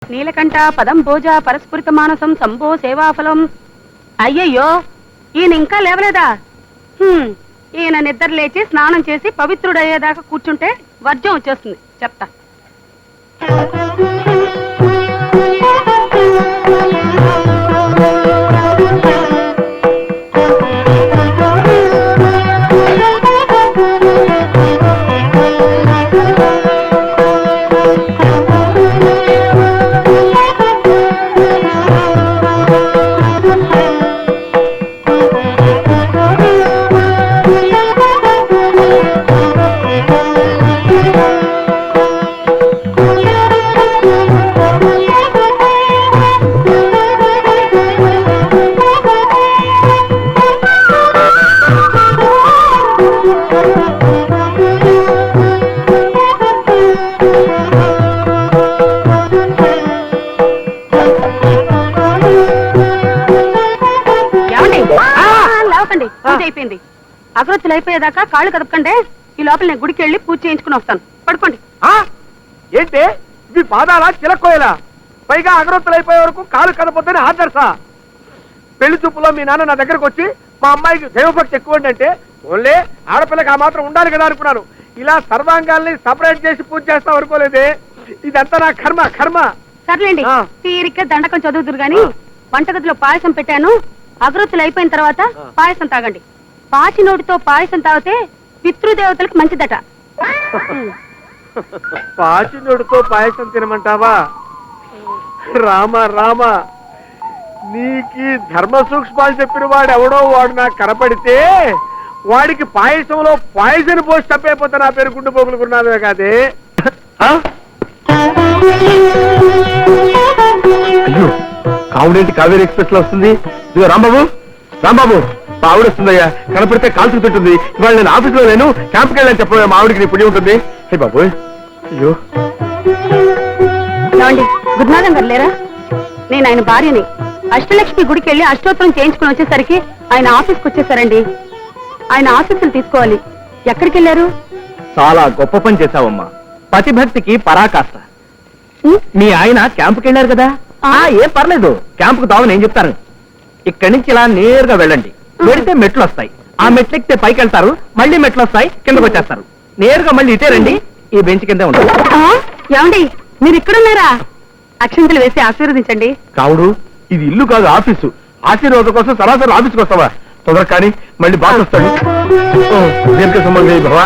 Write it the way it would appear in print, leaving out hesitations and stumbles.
నీలకంఠ పదం భోజ పరస్ఫురిత మానసం సంభో సేవాఫలం. అయ్యయ్యో, ఈయన ఇంకా లేవలేదా? ఈయన నిద్ర లేచి స్నానం చేసి పవిత్రుడయ్యేదాకా కూర్చుంటే వర్జం వచ్చేస్తుంది. చెప్తా. పూజ అయిపోయింది. అగరొత్తులు అయిపోయేదాకా కాళ్ళు కదపకండి. ఈ లోపల నేను గుడికి వెళ్ళి పూజ చేయించుకుని వస్తాను. పడుకోండి. ఏంటి మీ పాదాలా చిలక్కోయలా? పైగా అగరొత్తులు అయిపోయే వరకు కాళ్ళు కదపొద్దని ఆదర్శా? పెళ్లి చూపులో మీ నాన్న నా దగ్గరకు వచ్చి మా అమ్మాయికి దైవభక్తి ఎక్కువ అంటే ఓన్లీ ఆడపిల్లకి ఆ మాత్రం ఉండాలి కదా అనుకున్నాను. ఇలా సర్వాంగాల్ని సపరేట్ చేసి పూజ చేస్తాం అనుకోలేదే. ఇదంతా నా కర్మ కర్మ. సర్లేండి, తీరిక దండకం చదువుతురు గాని వంటగదిలో పాయసం పెట్టాను. అగరొత్తులు అయిపోయిన తర్వాత పాయసం తాగండి. పాచి నోటితో పాయసం తాగితే పితృదేవతలకు మంచిదట. పాచి నోటితో పాయసం తినమంటావా? రామ రామ, నీకి ధర్మ సూక్ష్మాలు చెప్పిన వాడు ఎవడో వాడు నాకు కనపడితే వాడికి పాయసంలో పాయసం పోసి తప్పైపోతే నా పేరు గుండు పోగులుకున్నావే కాదే. అయ్యో, కావుడేంటి కావేరీ ఎక్స్ప్రెస్ లో వస్తుంది? ఇదిగో రాంబాబు, రాంబాబు, మా ఆవిడ వస్తుందయ్యా. కనపడితే కాల్చుకు తింటుంది. ఇవాళ నేను ఆఫీస్ లో లేను, క్యాంప్కి వెళ్ళని చెప్పడం మా ఆవిడికి నీ పుణ్యం ఉంటుంది. హే బాబు, అయ్యో. గుడ్ మార్నింగ్ గారు లేరా? నేను ఆయన భార్యని. అష్టలక్ష్మి గుడికి వెళ్ళి అష్టోత్తరం చేయించుకుని వచ్చేసరికి ఆయన ఆఫీస్కి వచ్చేసారండి. ఆయన ఆశీస్సులు తీసుకోవాలి. ఎక్కడికి వెళ్ళారు? చాలా గొప్ప పని చేశావమ్మా. పతిభక్తికి పరాకాష్ట. మీ ఆయన క్యాంపుకి వెళ్ళారు కదా? ఏం పర్లేదు, క్యాంపుకు దావు నేను చెప్తాను. ఇక్కడి నుంచి ఇలా నేరుగా వెళ్ళండి. వెళితే మెట్లు వస్తాయి. ఆ మెట్లు ఎక్కితే పైకి వెళ్తారు, మళ్ళీ మెట్లు వస్తాయి, కిందకు వచ్చేస్తారు. నేరుగా మళ్ళీ ఇటే రండి. ఈ బెంచ్ కిందే ఉంటుంది. ఏమండి, మీరు ఇక్కడున్నారా? అక్షంతలు వేసి ఆశీర్వదించండి. కావుడు, ఇది ఇల్లు కాదు, ఆఫీసు. ఆశీర్వాదం కోసం సరాసరి ఆఫీస్కి వస్తావా? తొందర కానీ మళ్ళీ బాగా వస్తాడు. దీర్ఘ సంబంధం భవ.